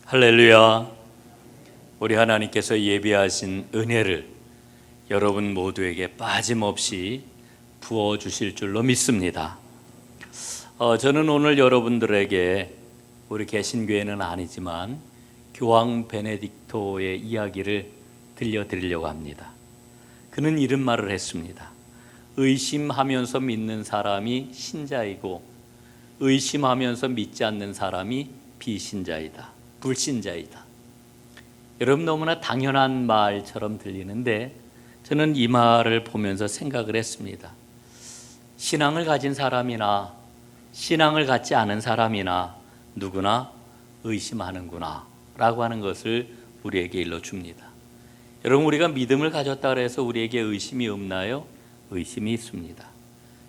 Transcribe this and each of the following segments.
할렐루야. 우리 하나님께서 예비하신 은혜를 여러분 모두에게 빠짐없이 부어주실 줄로 믿습니다. 저는 오늘 여러분들에게 우리 개신교회는 아니지만 교황 베네딕토의 이야기를 들려드리려고 합니다. 그는 이런 말을 했습니다. 의심하면서 믿는 사람이 신자이고 의심하면서 믿지 않는 사람이 비신자이다. 불신자이다. 여러분, 너무나 당연한 말처럼 들리는데 저는 이 말을 보면서 생각을 했습니다. 신앙을 가진 사람이나 신앙을 갖지 않은 사람이나 누구나 의심하는구나 라고 하는 것을 우리에게 일러줍니다. 여러분, 우리가 믿음을 가졌다 해서 우리에게 의심이 없나요? 의심이 있습니다.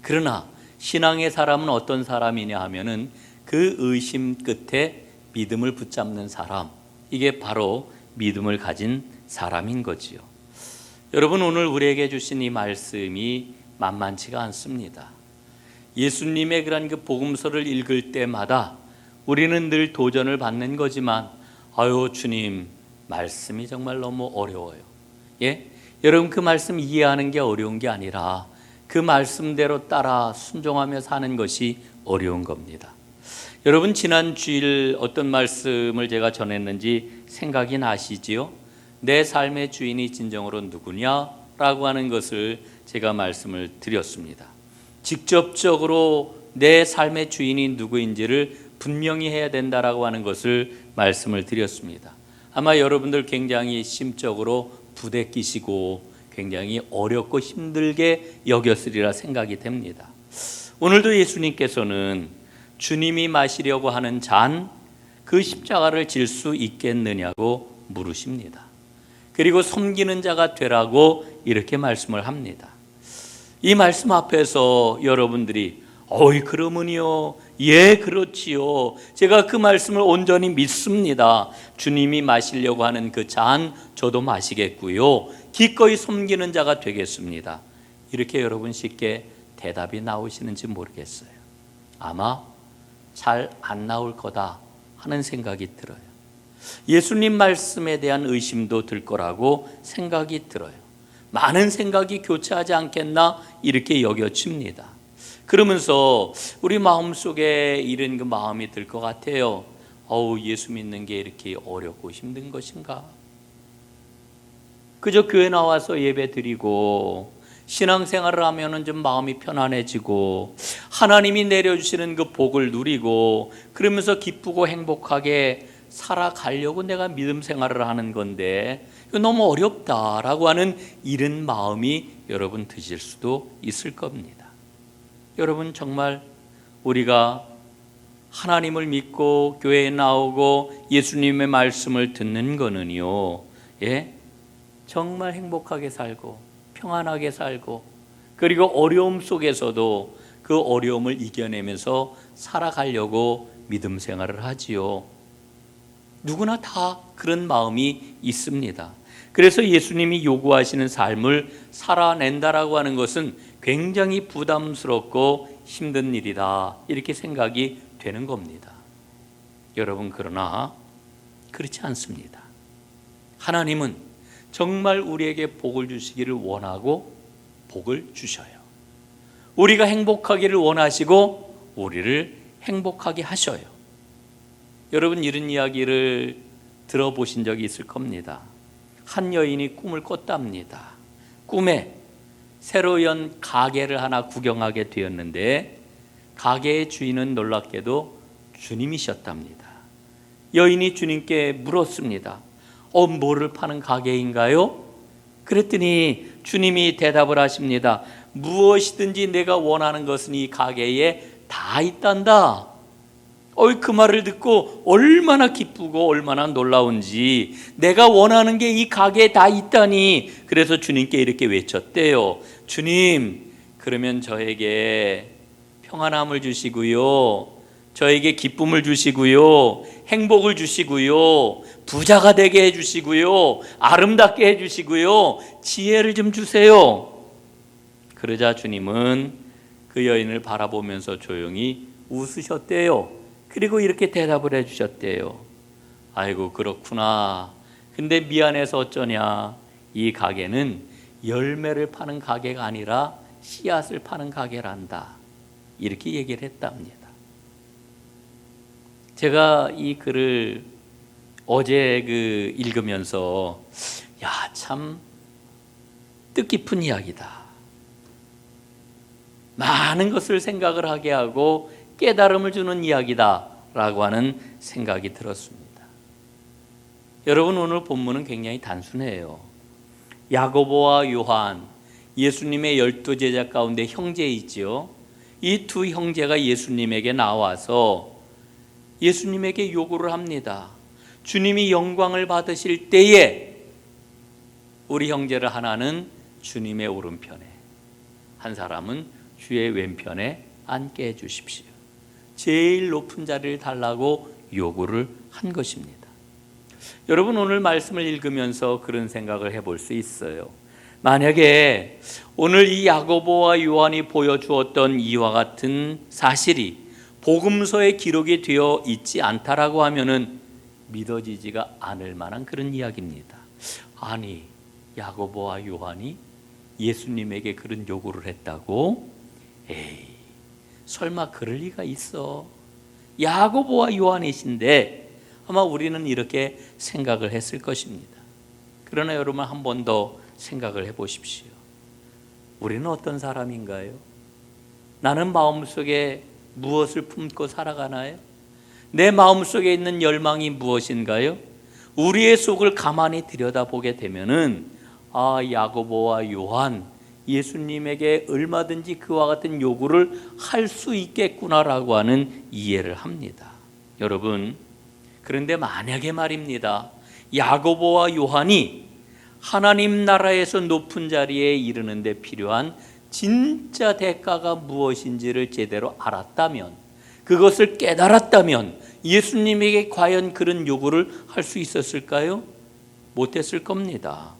그러나 신앙의 사람은 어떤 사람이냐 하면은 그 의심 끝에 믿음을 붙잡는 사람, 이게 바로 믿음을 가진 사람인 거지요. 여러분, 오늘 우리에게 주신 이 말씀이 만만치가 않습니다. 예수님의 그런 그 복음서를 읽을 때마다 우리는 늘 도전을 받는 거지만 아유 주님, 말씀이 정말 너무 어려워요. 여러분, 그 말씀 이해하는 게 어려운 게 아니라 그 말씀대로 따라 순종하며 사는 것이 어려운 겁니다. 여러분, 지난 주일 어떤 말씀을 제가 전했는지 생각이 나시지요? 내 삶의 주인이 진정으로 누구냐? 라고 하는 것을 제가 말씀을 드렸습니다. 직접적으로 내 삶의 주인이 누구인지를 분명히 해야 된다라고 하는 것을 말씀을 드렸습니다. 아마 여러분들 굉장히 심적으로 부대끼시고 굉장히 어렵고 힘들게 여겼으리라 생각이 됩니다. 오늘도 예수님께서는 주님이 마시려고 하는 잔, 그 십자가를 질 수 있겠느냐고 물으십니다. 그리고 섬기는 자가 되라고 이렇게 말씀을 합니다. 이 말씀 앞에서 여러분들이 그러면요, 예, 그렇지요, 제가 그 말씀을 온전히 믿습니다, 주님이 마시려고 하는 그 잔 저도 마시겠고요, 기꺼이 섬기는 자가 되겠습니다, 이렇게 여러분 쉽게 대답이 나오시는지 모르겠어요. 아마 잘 안 나올 거다 하는 생각이 들어요. 예수님 말씀에 대한 의심도 들 거라고 생각이 들어요. 많은 생각이 교차하지 않겠나 이렇게 여겨집니다. 그러면서 우리 마음속에 이런 그 마음이 들 것 같아요. 예수 믿는 게 이렇게 어렵고 힘든 것인가? 그저 교회 나와서 예배 드리고 신앙생활을 하면은 좀 마음이 편안해지고 하나님이 내려주시는 그 복을 누리고 그러면서 기쁘고 행복하게 살아가려고 내가 믿음 생활을 하는 건데 이거 너무 어렵다라고 하는 이런 마음이 여러분 드실 수도 있을 겁니다. 여러분, 정말 우리가 하나님을 믿고 교회에 나오고 예수님의 말씀을 듣는 거는요, 정말 행복하게 살고 평안하게 살고 그리고 어려움 속에서도 그 어려움을 이겨내면서 살아가려고 믿음 생활을 하지요. 누구나 다 그런 마음이 있습니다. 그래서 예수님이 요구하시는 삶을 살아낸다라고 하는 것은 굉장히 부담스럽고 힘든 일이다, 이렇게 생각이 되는 겁니다. 여러분, 그러나 그렇지 않습니다. 하나님은 정말 우리에게 복을 주시기를 원하고 복을 주셔요. 우리가 행복하기를 원하시고 우리를 행복하게 하셔요. 여러분, 이런 이야기를 들어보신 적이 있을 겁니다. 한 여인이 꿈을 꿨답니다. 꿈에 새로 연 가게를 하나 구경하게 되었는데 가게의 주인은 놀랍게도 주님이셨답니다. 여인이 주님께 물었습니다. 뭐를 파는 가게인가요? 그랬더니 주님이 대답을 하십니다. 무엇이든지 내가 원하는 것은 이 가게에 다 있단다. 그 말을 듣고 얼마나 기쁘고 얼마나 놀라운지, 내가 원하는 게 이 가게에 다 있다니. 그래서 주님께 이렇게 외쳤대요. 주님, 그러면 저에게 평안함을 주시고요, 저에게 기쁨을 주시고요, 행복을 주시고요, 부자가 되게 해주시고요, 아름답게 해주시고요, 지혜를 좀 주세요. 그러자 주님은 그 여인을 바라보면서 조용히 웃으셨대요. 그리고 이렇게 대답을 해주셨대요. 아이고 그렇구나. 근데 미안해서 어쩌냐. 이 가게는 열매를 파는 가게가 아니라 씨앗을 파는 가게란다. 이렇게 얘기를 했답니다. 제가 이 글을 어제 읽으면서 야, 참 뜻깊은 이야기다. 많은 것을 생각을 하게 하고 깨달음을 주는 이야기다라고 하는 생각이 들었습니다. 여러분, 오늘 본문은 굉장히 단순해요. 야고보와 요한, 예수님의 12제자 가운데 형제이지요. 이 두 형제가 예수님에게 나와서 예수님에게 요구를 합니다. 주님이 영광을 받으실 때에 우리 형제를 하나는 주님의 오른편에, 한 사람은 주의 왼편에 앉게 해주십시오. 제일 높은 자리를 달라고 요구를 한 것입니다. 여러분, 오늘 말씀을 읽으면서 그런 생각을 해볼 수 있어요. 만약에 오늘 이 야고보와 요한이 보여주었던 이와 같은 사실이 복음서에 기록이 되어 있지 않다라고 하면은 믿어지지가 않을 만한 그런 이야기입니다. 아니, 야고보와 요한이 예수님에게 그런 요구를 했다고? 에이, 설마 그럴 리가 있어. 야고보와 요한이신데 아마 우리는 이렇게 생각을 했을 것입니다. 그러나 여러분, 한 번 더 생각을 해보십시오. 우리는 어떤 사람인가요? 나는 마음속에 무엇을 품고 살아가나요? 내 마음속에 있는 열망이 무엇인가요? 우리의 속을 가만히 들여다보게 되면은 야고보와 요한, 예수님에게 얼마든지 그와 같은 요구를 할 수 있겠구나라고 하는 이해를 합니다. 여러분, 그런데 만약에 말입니다, 야고보와 요한이 하나님 나라에서 높은 자리에 이르는 데 필요한 진짜 대가가 무엇인지를 제대로 알았다면, 그것을 깨달았다면 예수님에게 과연 그런 요구를 할 수 있었을까요? 못했을 겁니다.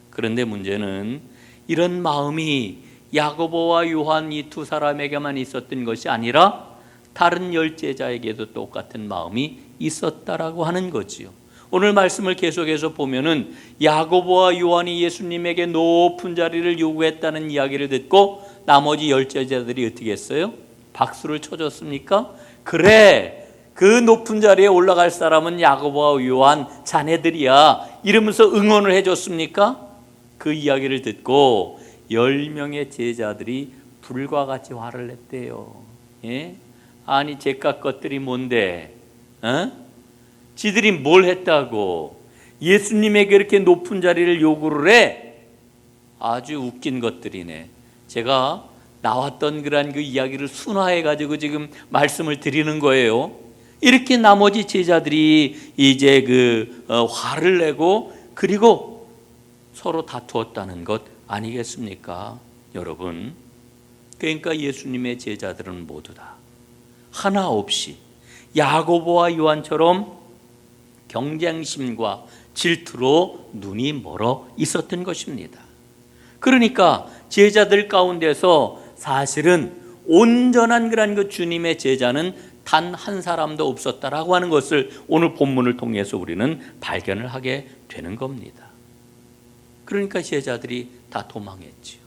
그런데 문제는 이런 마음이 야고보와 요한 이 두 사람에게만 있었던 것이 아니라 다른 10제자에게도 똑같은 마음이 있었다라고 하는 거지요. 오늘 말씀을 계속해서 보면은 야고보와 요한이 예수님에게 높은 자리를 요구했다는 이야기를 듣고 나머지 10제자들이 어떻게 했어요? 박수를 쳐줬습니까? 그래, 그 높은 자리에 올라갈 사람은 야고보와 요한 자네들이야 이러면서 응원을 해줬습니까? 그 이야기를 듣고 10명의 제자들이 불과 같이 화를 냈대요. 예? 아니, 제깟 것들이 뭔데? 지들이 뭘 했다고 예수님에게 이렇게 높은 자리를 요구를 해? 아주 웃긴 것들이네. 제가 나왔던 그 이야기를 순화해 가지고 지금 말씀을 드리는 거예요. 이렇게 나머지 제자들이 이제 화를 내고 그리고 서로 다투었다는 것 아니겠습니까? 여러분, 그러니까 예수님의 제자들은 모두 다 하나 없이 야고보와 요한처럼 경쟁심과 질투로 눈이 멀어 있었던 것입니다. 그러니까 제자들 가운데서 사실은 온전한 그 주님의 제자는 단 한 사람도 없었다라고 하는 것을 오늘 본문을 통해서 우리는 발견을 하게 되는 겁니다. 그러니까 제자들이 다 도망했지요.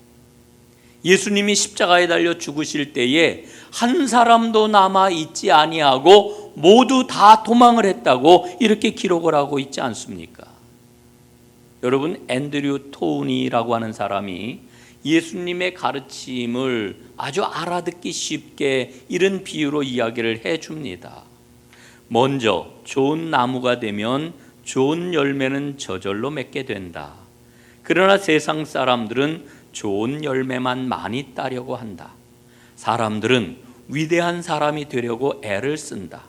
예수님이 십자가에 달려 죽으실 때에 한 사람도 남아 있지 아니하고 모두 다 도망을 했다고 이렇게 기록을 하고 있지 않습니까? 여러분, 앤드류 토운이라고 하는 사람이 예수님의 가르침을 아주 알아듣기 쉽게 이런 비유로 이야기를 해줍니다. 먼저 좋은 나무가 되면 좋은 열매는 저절로 맺게 된다. 그러나 세상 사람들은 좋은 열매만 많이 따려고 한다. 사람들은 위대한 사람이 되려고 애를 쓴다.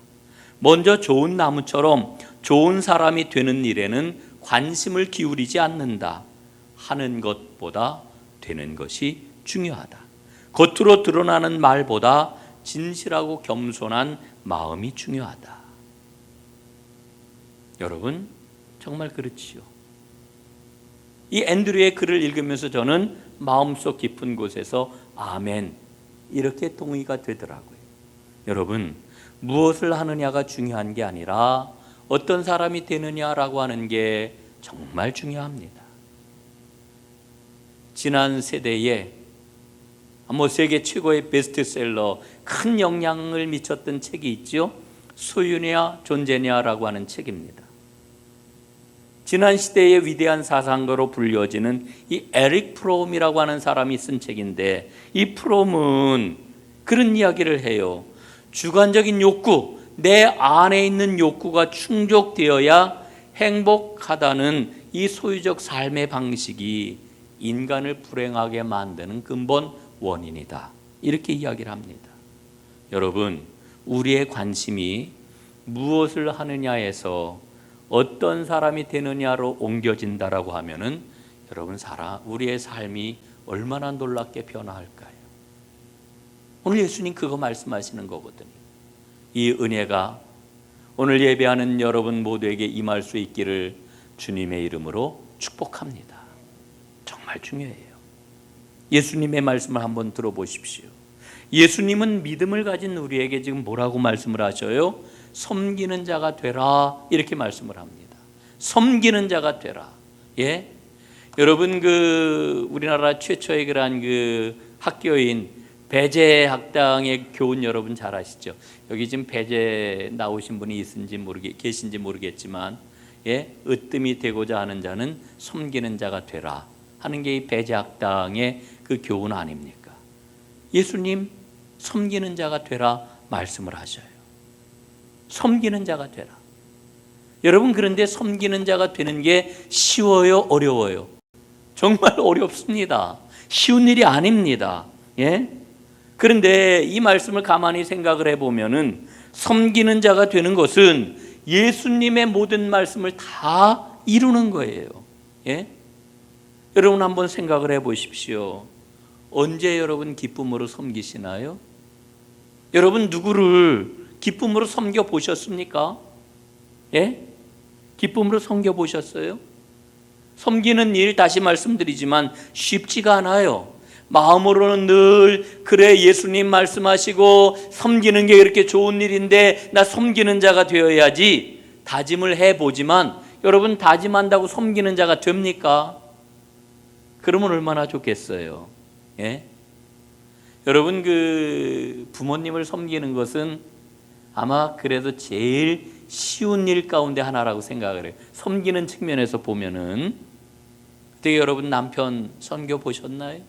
먼저 좋은 나무처럼 좋은 사람이 되는 일에는 관심을 기울이지 않는다. 하는 것보다 되는 것이 중요하다. 겉으로 드러나는 말보다 진실하고 겸손한 마음이 중요하다. 여러분, 정말 그렇지요. 이 앤드류의 글을 읽으면서 저는 마음속 깊은 곳에서 아멘, 이렇게 동의가 되더라고요. 여러분, 무엇을 하느냐가 중요한 게 아니라 어떤 사람이 되느냐라고 하는 게 정말 중요합니다. 지난 세대에 세계 최고의 베스트셀러, 큰 영향을 미쳤던 책이 있죠. 소유냐 존재냐라고 하는 책입니다. 지난 시대의 위대한 사상가로 불려지는 이 에릭 프롬이라고 하는 사람이 쓴 책인데, 이 프롬은 그런 이야기를 해요. 주관적인 욕구, 내 안에 있는 욕구가 충족되어야 행복하다는 이 소유적 삶의 방식이 인간을 불행하게 만드는 근본 원인이다, 이렇게 이야기를 합니다. 여러분, 우리의 관심이 무엇을 하느냐에서 어떤 사람이 되느냐로 옮겨진다라고 하면은 여러분, 우리의 삶이 얼마나 놀랍게 변화할까요? 오늘 예수님 그거 말씀하시는 거거든요. 이 은혜가 오늘 예배하는 여러분 모두에게 임할 수 있기를 주님의 이름으로 축복합니다. 정말 중요해요. 예수님의 말씀을 한번 들어보십시오. 예수님은 믿음을 가진 우리에게 지금 뭐라고 말씀을 하셔요? 섬기는 자가 되라, 이렇게 말씀을 합니다. 섬기는 자가 되라. 예? 여러분, 우리나라 최초의 그러한 학교인 배재 학당의 교훈 여러분 잘 아시죠? 여기 지금 배재 나오신 분이 계신지 모르겠지만, 예? 으뜸이 되고자 하는 자는 섬기는 자가 되라 하는 게 이 배재 학당의 그 교훈 아닙니까? 예수님 섬기는 자가 되라 말씀을 하셔요. 섬기는 자가 되라. 여러분, 그런데 섬기는 자가 되는 게 쉬워요, 어려워요? 정말 어렵습니다. 쉬운 일이 아닙니다. 예? 그런데 이 말씀을 가만히 생각을 해보면은 섬기는 자가 되는 것은 예수님의 모든 말씀을 다 이루는 거예요. 예? 여러분, 한번 생각을 해보십시오. 언제 여러분 기쁨으로 섬기시나요? 여러분, 누구를 기쁨으로 섬겨 보셨습니까? 예? 기쁨으로 섬겨 보셨어요? 섬기는 일, 다시 말씀드리지만 쉽지가 않아요. 마음으로는 늘 그래, 예수님 말씀하시고 섬기는 게 이렇게 좋은 일인데 나 섬기는 자가 되어야지 다짐을 해보지만, 여러분, 다짐한다고 섬기는 자가 됩니까? 그러면 얼마나 좋겠어요. 예? 여러분, 부모님을 섬기는 것은 아마 그래도 제일 쉬운 일 가운데 하나라고 생각을 해요. 섬기는 측면에서 보면은. 어떻게 여러분, 남편 섬겨 보셨나요?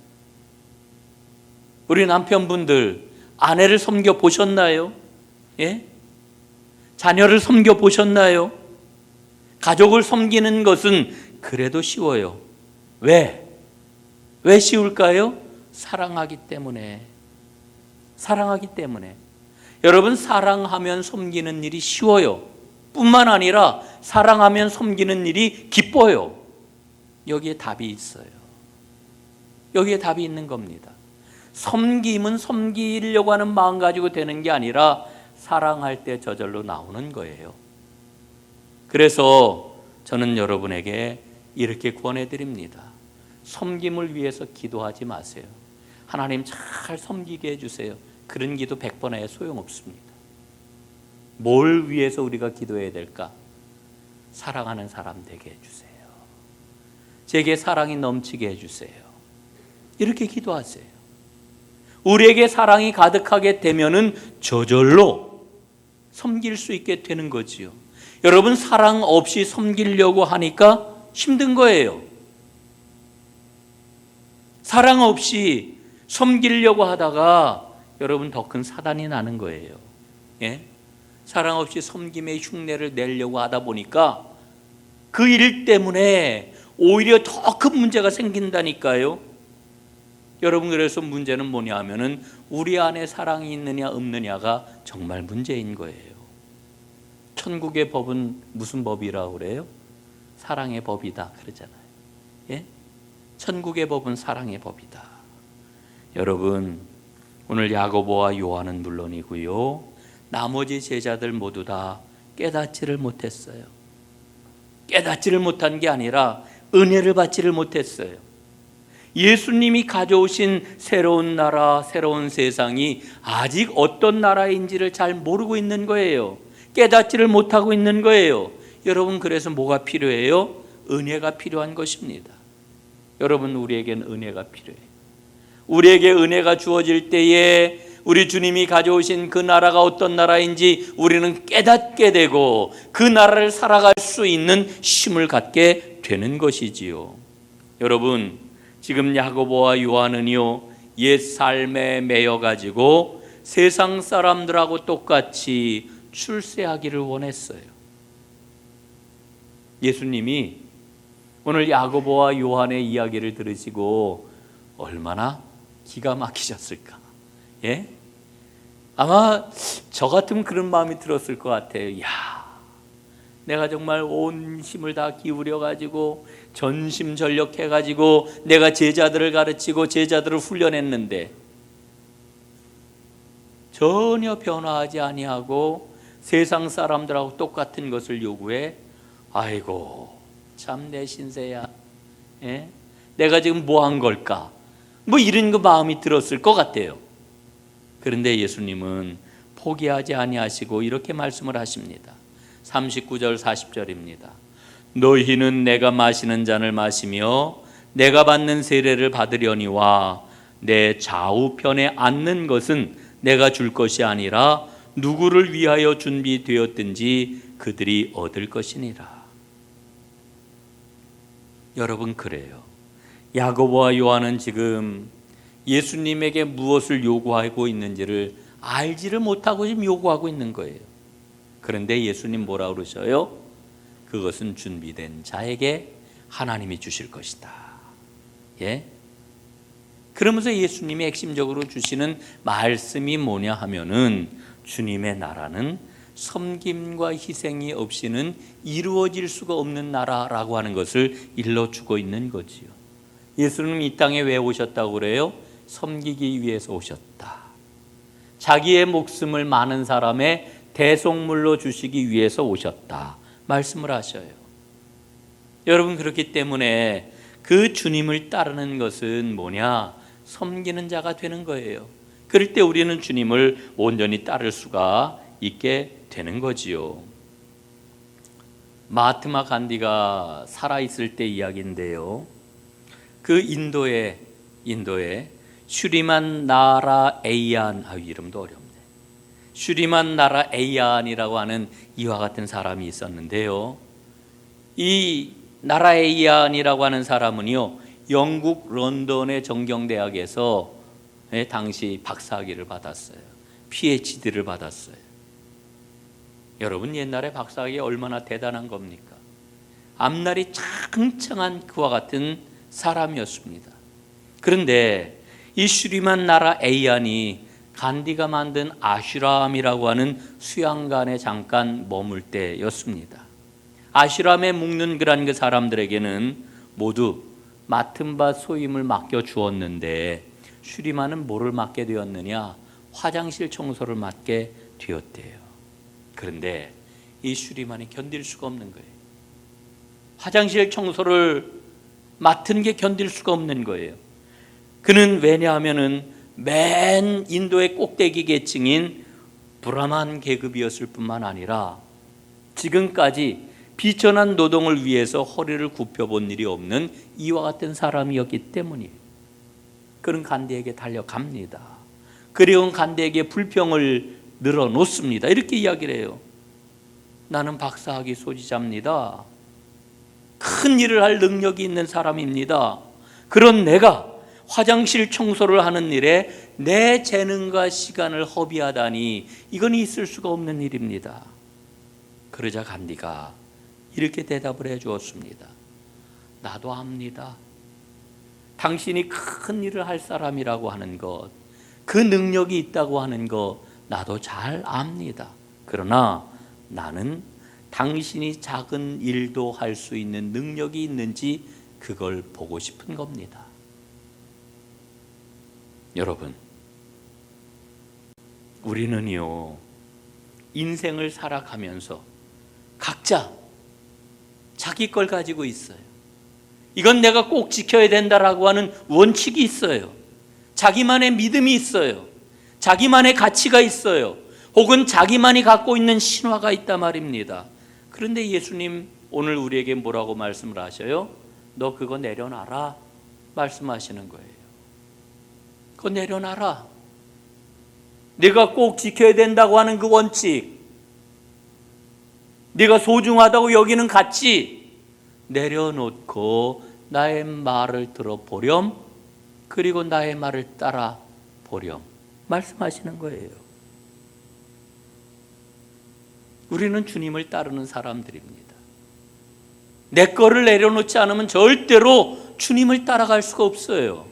우리 남편분들 아내를 섬겨 보셨나요? 예? 자녀를 섬겨 보셨나요? 가족을 섬기는 것은 그래도 쉬워요. 왜 쉬울까요? 사랑하기 때문에. 사랑하기 때문에. 여러분, 사랑하면 섬기는 일이 쉬워요. 뿐만 아니라 사랑하면 섬기는 일이 기뻐요. 여기에 답이 있어요. 여기에 답이 있는 겁니다. 섬김은 섬기려고 하는 마음 가지고 되는 게 아니라 사랑할 때 저절로 나오는 거예요. 그래서 저는 여러분에게 이렇게 권해드립니다. 섬김을 위해서 기도하지 마세요. 하나님 잘 섬기게 해주세요. 그런 기도 100번 해야 소용없습니다. 뭘 위해서 우리가 기도해야 될까? 사랑하는 사람 되게 해주세요. 제게 사랑이 넘치게 해주세요. 이렇게 기도하세요. 우리에게 사랑이 가득하게 되면은 저절로 섬길 수 있게 되는 거지요. 여러분, 사랑 없이 섬기려고 하니까 힘든 거예요. 사랑 없이 섬기려고 하다가 여러분 더 큰 사단이 나는 거예요. 예? 사랑 없이 섬김의 흉내를 내려고 하다 보니까 그 일 때문에 오히려 더 큰 문제가 생긴다니까요. 여러분, 그래서 문제는 뭐냐 하면은 우리 안에 사랑이 있느냐 없느냐가 정말 문제인 거예요. 천국의 법은 무슨 법이라고 그래요? 사랑의 법이다 그러잖아요. 예? 천국의 법은 사랑의 법이다. 여러분, 오늘 야고보와 요한은 물론이고요, 나머지 제자들 모두 다 깨닫지를 못했어요. 깨닫지를 못한 게 아니라 은혜를 받지를 못했어요. 예수님이 가져오신 새로운 나라, 새로운 세상이 아직 어떤 나라인지를 잘 모르고 있는 거예요. 깨닫지를 못하고 있는 거예요. 여러분, 그래서 뭐가 필요해요? 은혜가 필요한 것입니다. 여러분, 우리에게는 은혜가 필요해요. 우리에게 은혜가 주어질 때에 우리 주님이 가져오신 그 나라가 어떤 나라인지 우리는 깨닫게 되고 그 나라를 살아갈 수 있는 힘을 갖게 되는 것이지요. 여러분, 지금 야고보와 요한은요, 옛 삶에 매여 가지고 세상 사람들하고 똑같이 출세하기를 원했어요. 예수님이 오늘 야고보와 요한의 이야기를 들으시고 얼마나 기가 막히셨을까? 예? 아마 저 같으면 그런 마음이 들었을 것 같아요. 야, 내가 정말 온 힘을 다 기울여 가지고 전심전력해 가지고 내가 제자들을 가르치고 제자들을 훈련했는데 전혀 변화하지 아니하고 세상 사람들하고 똑같은 것을 요구해. 아이고, 참 내 신세야. 예? 내가 지금 뭐 한 걸까? 뭐 이런 거 마음이 들었을 것 같아요. 그런데 예수님은 포기하지 아니하시고 이렇게 말씀을 하십니다. 39절 40절입니다. 너희는 내가 마시는 잔을 마시며 내가 받는 세례를 받으려니와 내 좌우편에 앉는 것은 내가 줄 것이 아니라 누구를 위하여 준비되었든지 그들이 얻을 것이니라. 여러분, 그래요. 야고보와 요한은 지금 예수님에게 무엇을 요구하고 있는지를 알지를 못하고 지금 요구하고 있는 거예요. 그런데 예수님 뭐라 그러셔요? 그것은 준비된 자에게 하나님이 주실 것이다. 예? 그러면서 예수님이 핵심적으로 주시는 말씀이 뭐냐 하면은 주님의 나라는 섬김과 희생이 없이는 이루어질 수가 없는 나라라고 하는 것을 일러주고 있는 거지요. 예수는 이 땅에 왜 오셨다고 그래요? 섬기기 위해서 오셨다. 자기의 목숨을 많은 사람의 대속물로 주시기 위해서 오셨다 말씀을 하셔요. 여러분, 그렇기 때문에 그 주님을 따르는 것은 뭐냐? 섬기는 자가 되는 거예요. 그럴 때 우리는 주님을 온전히 따를 수가 있게 되는 거지요. 마하트마 간디가 살아있을 때 이야기인데요, 그 인도에 슈리만 나라 에이안, 이름도 어렵네. 슈리만 나라 에이안이라고 하는 이와 같은 사람이 있었는데요, 이 나라 에이안이라고 하는 사람은요, 영국 런던의 정경대학에서 당시 박사학위를 받았어요. PhD를 받았어요. 여러분, 옛날에 박사학위 얼마나 대단한 겁니까? 앞날이 창창한 그와 같은 사람이었습니다. 그런데 이 슈리만 나라 에이안이 간디가 만든 아슈람이라고 하는 수양관에 잠깐 머물 때였습니다. 아슈람에 묵는 그 사람들에게는 모두 맡은 바 소임을 맡겨 주었는데 슈리만은 뭐를 맡게 되었느냐? 화장실 청소를 맡게 되었대요. 그런데 이 슈리만이 견딜 수가 없는 거예요. 화장실 청소를 맡은 게 견딜 수가 없는 거예요. 그는 왜냐하면은 맨 인도의 꼭대기 계층인 브라만 계급이었을 뿐만 아니라 지금까지 비천한 노동을 위해서 허리를 굽혀본 일이 없는 이와 같은 사람이었기 때문이에요. 그는 간디에게 달려갑니다. 그리고 간디에게 불평을 늘어놓습니다. 이렇게 이야기를 해요. 나는 박사학위 소지자입니다. 큰 일을 할 능력이 있는 사람입니다. 그런 내가 화장실 청소를 하는 일에 내 재능과 시간을 허비하다니 이건 있을 수가 없는 일입니다. 그러자 간디가 이렇게 대답을 해 주었습니다. 나도 압니다. 당신이 큰 일을 할 사람이라고 하는 것, 그 능력이 있다고 하는 것 나도 잘 압니다. 그러나 나는 당신이 작은 일도 할 수 있는 능력이 있는지 그걸 보고 싶은 겁니다. 여러분, 우리는요, 인생을 살아가면서 각자 자기 걸 가지고 있어요. 이건 내가 꼭 지켜야 된다라고 하는 원칙이 있어요. 자기만의 믿음이 있어요. 자기만의 가치가 있어요. 혹은 자기만이 갖고 있는 신화가 있단 말입니다. 그런데 예수님 오늘 우리에게 뭐라고 말씀을 하셔요? 너 그거 내려놔라 말씀하시는 거예요. 그거 내려놔라. 네가 꼭 지켜야 된다고 하는 그 원칙, 네가 소중하다고 여기는 가치 내려놓고 나의 말을 들어보렴, 그리고 나의 말을 따라 보렴 말씀하시는 거예요. 우리는 주님을 따르는 사람들입니다. 내 거를 내려놓지 않으면 절대로 주님을 따라갈 수가 없어요.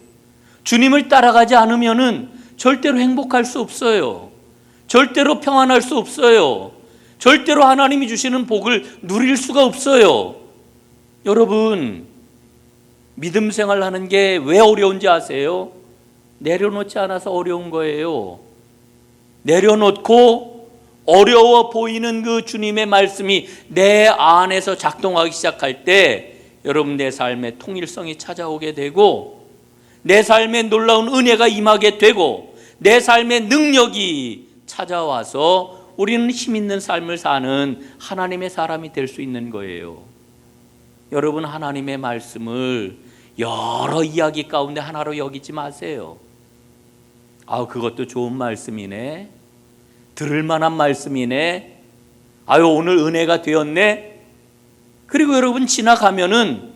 주님을 따라가지 않으면은 절대로 행복할 수 없어요. 절대로 평안할 수 없어요. 절대로 하나님이 주시는 복을 누릴 수가 없어요. 여러분, 믿음 생활하는 게 왜 어려운지 아세요? 내려놓지 않아서 어려운 거예요. 내려놓고 어려워 보이는 그 주님의 말씀이 내 안에서 작동하기 시작할 때 여러분 내 삶에 통일성이 찾아오게 되고 내 삶에 놀라운 은혜가 임하게 되고 내 삶의 능력이 찾아와서 우리는 힘 있는 삶을 사는 하나님의 사람이 될 수 있는 거예요. 여러분, 하나님의 말씀을 여러 이야기 가운데 하나로 여기지 마세요. 그것도 좋은 말씀이네. 들을 만한 말씀이네. 오늘 은혜가 되었네. 그리고 여러분, 지나가면은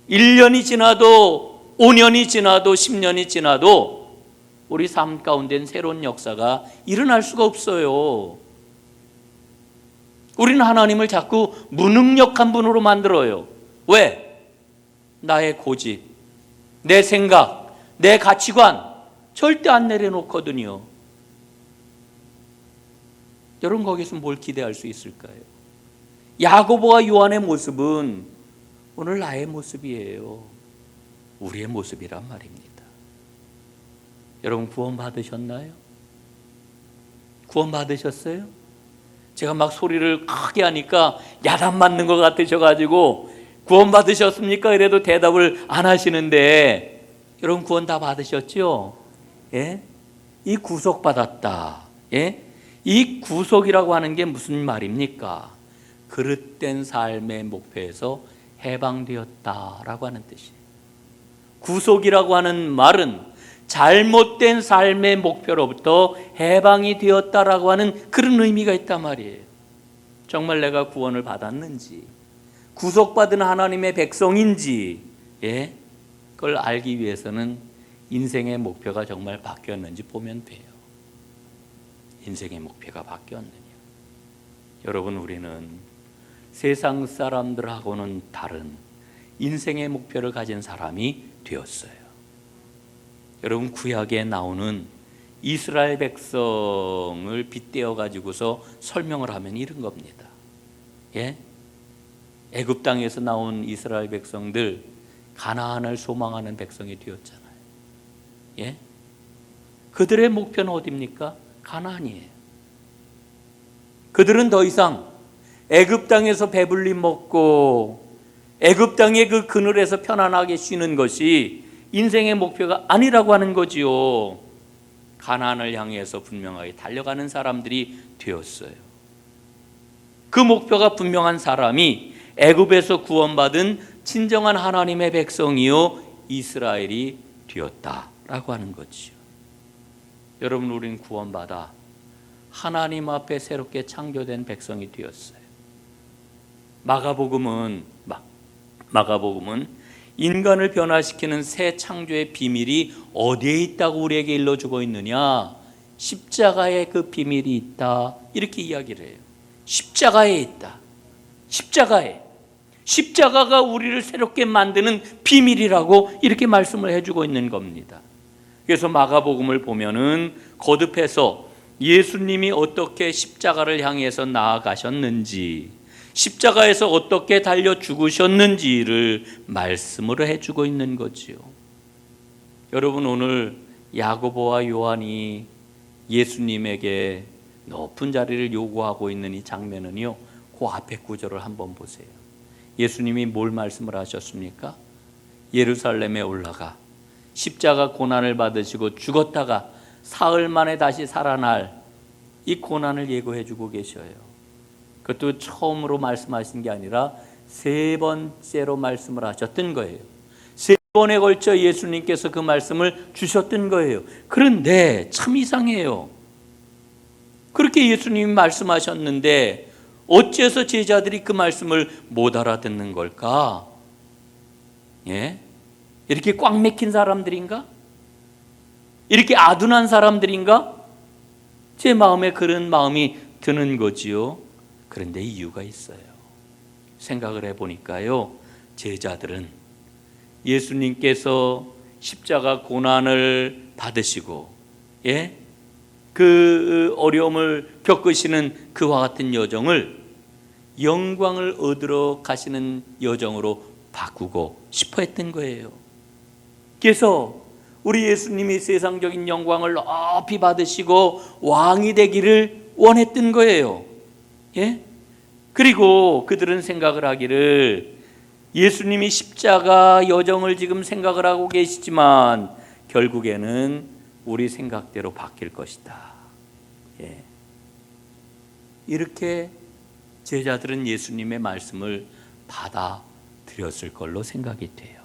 1년이 지나도 5년이 지나도 10년이 지나도 우리 삶 가운데는 새로운 역사가 일어날 수가 없어요. 우리는 하나님을 자꾸 무능력한 분으로 만들어요. 왜? 나의 고집, 내 생각, 내 가치관 절대 안 내려놓거든요. 여러분, 거기서 뭘 기대할 수 있을까요? 야고보와 요한의 모습은 오늘 나의 모습이에요. 우리의 모습이란 말입니다. 여러분, 구원 받으셨나요? 구원 받으셨어요? 제가 막 소리를 크게 하니까 야단 맞는 것 같으셔가지고 구원 받으셨습니까? 이래도 대답을 안 하시는데, 여러분 구원 다 받으셨죠? 예? 이 구속 받았다. 예? 이 구속이라고 하는 게 무슨 말입니까? 그릇된 삶의 목표에서 해방되었다라고 하는 뜻이에요. 구속이라고 하는 말은 잘못된 삶의 목표로부터 해방이 되었다라고 하는 그런 의미가 있단 말이에요. 정말 내가 구원을 받았는지, 구속받은 하나님의 백성인지, 예? 그걸 알기 위해서는 인생의 목표가 정말 바뀌었는지 보면 돼요. 인생의 목표가 바뀌었느냐. 여러분, 우리는 세상 사람들하고는 다른 인생의 목표를 가진 사람이 되었어요. 여러분, 구약에 나오는 이스라엘 백성을 빗대어 가지고서 설명을 하면 이런 겁니다. 예? 애굽 땅에서 나온 이스라엘 백성들 가나안을 소망하는 백성이 되었잖아요. 예? 그들의 목표는 어디입니까? 가나안이에요. 그들은 더 이상 애굽 땅에서 배불리 먹고 애굽 땅의 그 그늘에서 편안하게 쉬는 것이 인생의 목표가 아니라고 하는 거지요. 가나안을 향해서 분명하게 달려가는 사람들이 되었어요. 그 목표가 분명한 사람이 애굽에서 구원받은 진정한 하나님의 백성이요 이스라엘이 되었다라고 하는 거지요. 여러분, 우리는 구원받아 하나님 앞에 새롭게 창조된 백성이 되었어요. 마가복음은 인간을 변화시키는 새 창조의 비밀이 어디에 있다고 우리에게 일러주고 있느냐? 십자가에 그 비밀이 있다, 이렇게 이야기를 해요. 십자가에 있다. 십자가가 우리를 새롭게 만드는 비밀이라고 이렇게 말씀을 해주고 있는 겁니다. 그래서 마가복음을 보면은 거듭해서 예수님이 어떻게 십자가를 향해서 나아가셨는지, 십자가에서 어떻게 달려 죽으셨는지를 말씀으로 해주고 있는 거지요. 여러분, 오늘 야고보와 요한이 예수님에게 높은 자리를 요구하고 있는 이 장면은요, 그 앞에 구절을 한번 보세요. 예수님이 뭘 말씀을 하셨습니까? 예루살렘에 올라가 십자가 고난을 받으시고 죽었다가 사흘 만에 다시 살아날 이 고난을 예고해 주고 계셔요. 그것도 처음으로 말씀하신 게 아니라 세 번째로 말씀을 하셨던 거예요. 세 번에 걸쳐 예수님께서 그 말씀을 주셨던 거예요. 그런데 참 이상해요. 그렇게 예수님이 말씀하셨는데 어째서 제자들이 그 말씀을 못 알아듣는 걸까? 예? 이렇게 꽉 막힌 사람들인가? 이렇게 아둔한 사람들인가? 제 마음에 그런 마음이 드는 거지요. 그런데 이유가 있어요. 생각을 해보니까요, 제자들은 예수님께서 십자가 고난을 받으시고, 예? 그 어려움을 겪으시는 그와 같은 여정을 영광을 얻으러 가시는 여정으로 바꾸고 싶어 했던 거예요. 그래서 우리 예수님이 세상적인 영광을 높이 받으시고 왕이 되기를 원했던 거예요. 예? 그리고 그들은 생각을 하기를 예수님이 십자가 여정을 지금 생각을 하고 계시지만 결국에는 우리 생각대로 바뀔 것이다. 예. 이렇게 제자들은 예수님의 말씀을 받아들였을 걸로 생각이 돼요.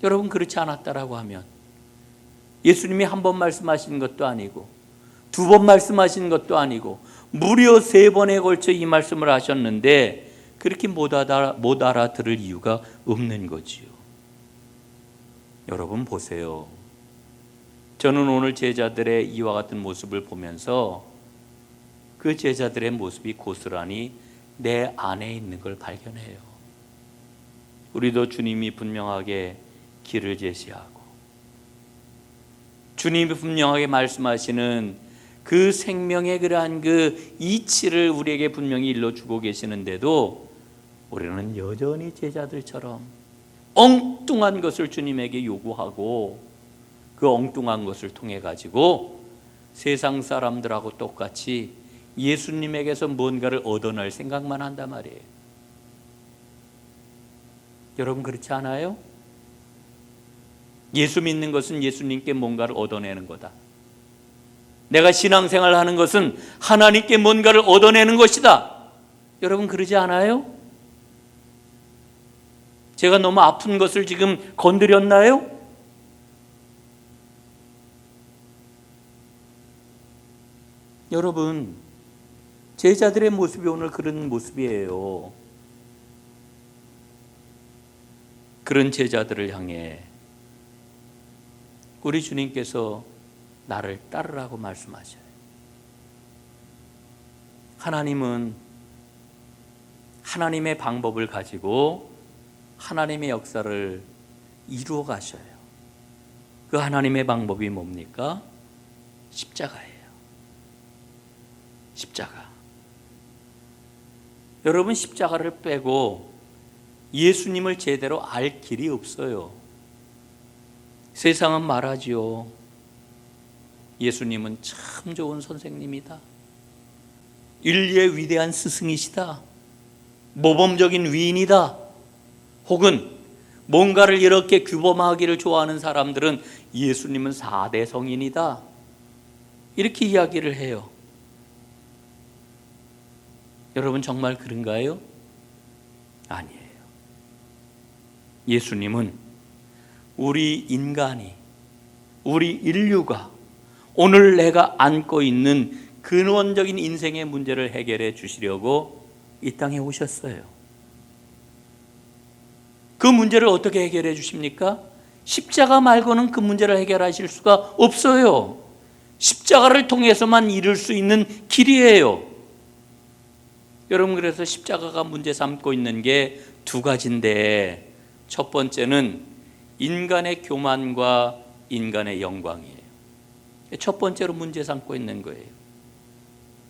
여러분, 그렇지 않았다라고 하면 예수님이 한 번 말씀하신 것도 아니고 두 번 말씀하신 것도 아니고 무려 세 번에 걸쳐 이 말씀을 하셨는데 그렇게 못 알아들을 이유가 없는 거지요. 여러분 보세요. 저는 오늘 제자들의 이와 같은 모습을 보면서 그 제자들의 모습이 고스란히 내 안에 있는 걸 발견해요. 우리도 주님이 분명하게 길을 제시하고 주님이 분명하게 말씀하시는 그 생명의 그러한 그 이치를 우리에게 분명히 일러주고 계시는데도 우리는 여전히 제자들처럼 엉뚱한 것을 주님에게 요구하고 그 엉뚱한 것을 통해 가지고 세상 사람들하고 똑같이 예수님에게서 뭔가를 얻어낼 생각만 한단 말이에요. 여러분, 그렇지 않아요? 예수 믿는 것은 예수님께 뭔가를 얻어내는 거다. 내가 신앙생활을 하는 것은 하나님께 뭔가를 얻어내는 것이다. 여러분, 그러지 않아요? 제가 너무 아픈 것을 지금 건드렸나요? 여러분, 제자들의 모습이 오늘 그런 모습이에요. 그런 제자들을 향해 우리 주님께서 나를 따르라고 말씀하셔요. 하나님은 하나님의 방법을 가지고 하나님의 역사를 이루어 가셔요. 그 하나님의 방법이 뭡니까? 십자가예요. 십자가. 여러분, 십자가를 빼고 예수님을 제대로 알 길이 없어요. 세상은 말하지요. 예수님은 참 좋은 선생님이다. 인류의 위대한 스승이시다. 모범적인 위인이다. 혹은 뭔가를 이렇게 규범하기를 좋아하는 사람들은 예수님은 4대 성인이다. 이렇게 이야기를 해요. 여러분, 정말 그런가요? 아니에요. 예수님은 우리 인간이, 우리 인류가 오늘 내가 안고 있는 근원적인 인생의 문제를 해결해 주시려고 이 땅에 오셨어요. 그 문제를 어떻게 해결해 주십니까? 십자가 말고는 그 문제를 해결하실 수가 없어요. 십자가를 통해서만 이룰 수 있는 길이에요. 여러분, 그래서 십자가가 문제 삼고 있는 게 두 가지인데, 첫 번째는 인간의 교만과 인간의 영광이에요. 첫 번째로 문제 삼고 있는 거예요.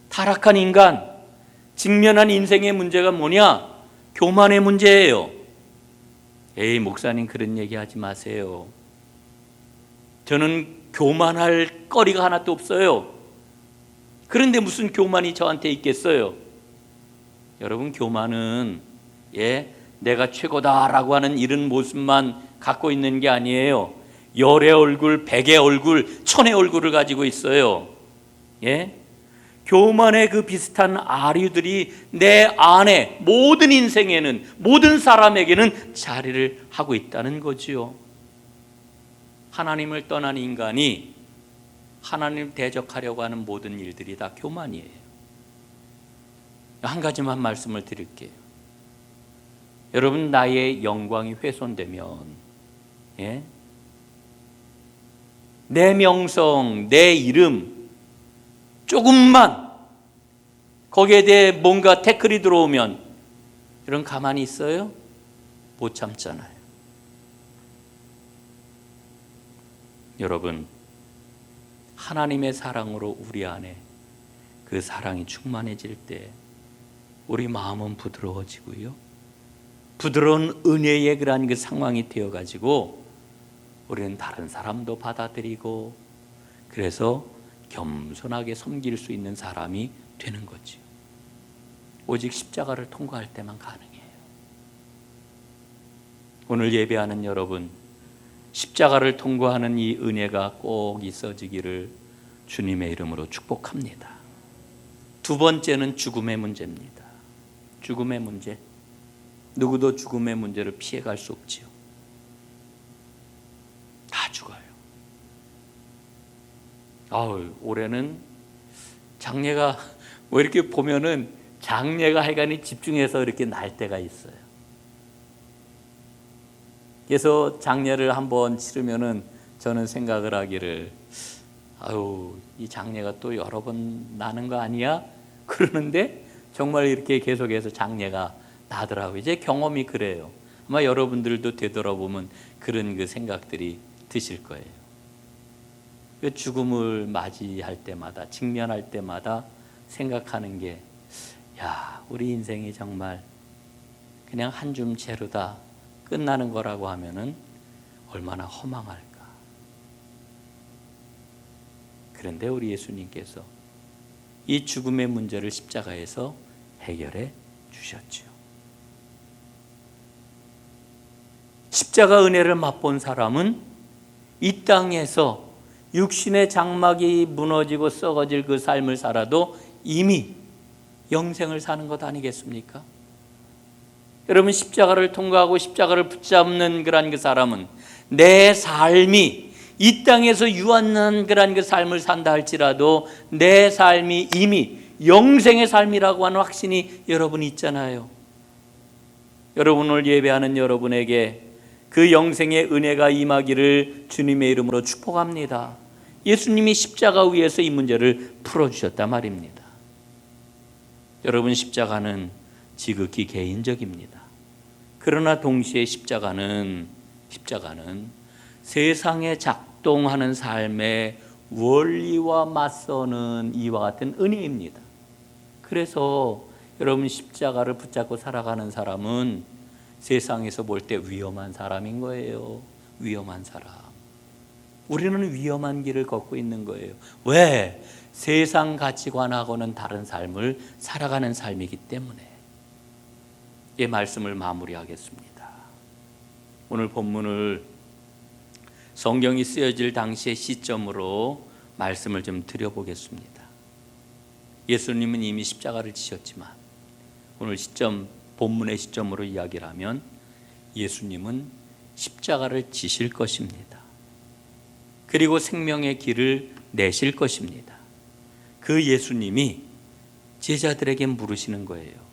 타락한 인간, 직면한 인생의 문제가 뭐냐? 교만의 문제예요. 에이, 목사님 그런 얘기 하지 마세요. 저는 교만할 거리가 하나도 없어요. 그런데 무슨 교만이 저한테 있겠어요? 여러분, 교만은 내가 최고다라고 하는 이런 모습만 갖고 있는 게 아니에요. 열의 얼굴, 백의 얼굴, 천의 얼굴을 가지고 있어요. 예? 교만의 그 비슷한 아류들이 내 안에 모든 인생에는, 모든 사람에게는 자리를 하고 있다는 거지요. 하나님을 떠난 인간이 하나님 대적하려고 하는 모든 일들이 다 교만이에요. 한 가지만 말씀을 드릴게요. 여러분, 나의 영광이 훼손되면, 예? 내 명성, 내 이름 조금만 거기에 대해 뭔가 태클이 들어오면 여러분 가만히 있어요? 못 참잖아요. 여러분, 하나님의 사랑으로 우리 안에 그 사랑이 충만해질 때 우리 마음은 부드러워지고요, 부드러운 은혜의 그러한 그 상황이 되어가지고 우리는 다른 사람도 받아들이고, 그래서 겸손하게 섬길 수 있는 사람이 되는 거죠. 오직 십자가를 통과할 때만 가능해요. 오늘 예배하는 여러분, 십자가를 통과하는 이 은혜가 꼭 있어지기를 주님의 이름으로 축복합니다. 두 번째는 죽음의 문제입니다. 죽음의 문제. 누구도 죽음의 문제를 피해갈 수 없지요. 다 죽어요. 올해는 장례가 뭐 이렇게 보면은 장례가 하여간에 집중해서 이렇게 날 때가 있어요. 그래서 장례를 한번 치르면은 저는 생각을 하기를, 이 장례가 또 여러 번 나는 거 아니야? 그러는데 정말 이렇게 계속해서 장례가 나더라고요. 이제 경험이 그래요. 아마 여러분들도 되돌아보면 그런 그 생각들이 드실 거예요. 그 죽음을 맞이할 때마다, 직면할 때마다 생각하는 게, 우리 인생이 정말 그냥 한 줌 재루다 끝나는 거라고 하면은 얼마나 허망할까. 그런데 우리 예수님께서 이 죽음의 문제를 십자가에서 해결해 주셨지요. 십자가 은혜를 맛본 사람은 이 땅에서 육신의 장막이 무너지고 썩어질 그 삶을 살아도 이미 영생을 사는 것 아니겠습니까? 여러분, 십자가를 통과하고 십자가를 붙잡는 그런 그 사람은 내 삶이 이 땅에서 유한한 그런 그 삶을 산다 할지라도 내 삶이 이미 영생의 삶이라고 하는 확신이 여러분이 있잖아요. 여러분을 예배하는 여러분에게 그 영생의 은혜가 임하기를 주님의 이름으로 축복합니다. 예수님이 십자가 위에서 이 문제를 풀어주셨단 말입니다. 여러분, 십자가는 지극히 개인적입니다. 그러나 동시에 십자가는 세상에 작동하는 삶의 원리와 맞서는 이와 같은 은혜입니다. 그래서 여러분, 십자가를 붙잡고 살아가는 사람은 세상에서 볼 때 위험한 사람인 거예요. 위험한 사람. 우리는 위험한 길을 걷고 있는 거예요. 왜? 세상 가치관하고는 다른 삶을 살아가는 삶이기 때문에. 이 말씀을 마무리하겠습니다. 오늘 본문을 성경이 쓰여질 당시의 시점으로 말씀을 좀 드려보겠습니다. 예수님은 이미 십자가를 지셨지만 오늘 시점, 본문의 시점으로 이야기를 하면 예수님은 십자가를 지실 것입니다. 그리고 생명의 길을 내실 것입니다. 그 예수님이 제자들에게 물으시는 거예요.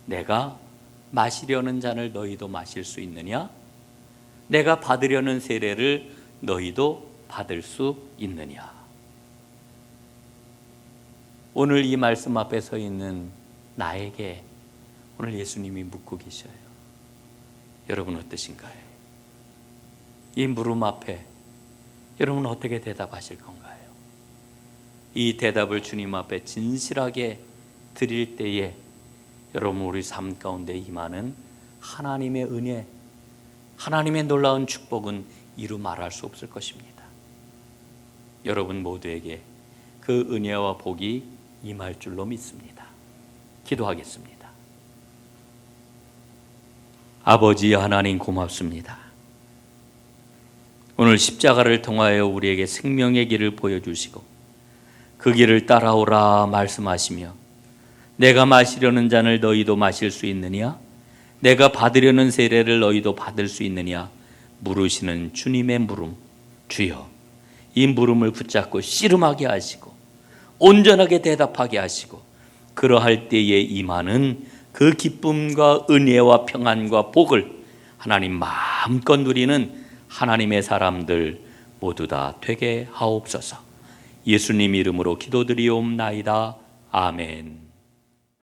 내가 마시려는 잔을 너희도 마실 수 있느냐? 내가 받으려는 세례를 너희도 받을 수 있느냐? 오늘 이 말씀 앞에 서 있는 나에게 오늘 예수님이 묻고 계셔요. 여러분 어떠신가요? 이 물음 앞에 여러분 어떻게 대답하실 건가요? 이 대답을 주님 앞에 진실하게 드릴 때에 여러분 우리 삶 가운데 임하는 하나님의 은혜, 하나님의 놀라운 축복은 이루 말할 수 없을 것입니다. 여러분 모두에게 그 은혜와 복이 임할 줄로 믿습니다. 기도하겠습니다. 아버지 하나님 고맙습니다. 오늘 십자가를 통하여 우리에게 생명의 길을 보여주시고 그 길을 따라오라 말씀하시며 내가 마시려는 잔을 너희도 마실 수 있느냐? 내가 받으려는 세례를 너희도 받을 수 있느냐? 물으시는 주님의 물음, 주여 이 물음을 붙잡고 씨름하게 하시고 온전하게 대답하게 하시고 그러할 때에 임하는 그 기쁨과 은혜와 평안과 복을 하나님 마음껏 누리는 하나님의 사람들 모두 다 되게 하옵소서. 예수님 이름으로 기도드리옵나이다. 아멘.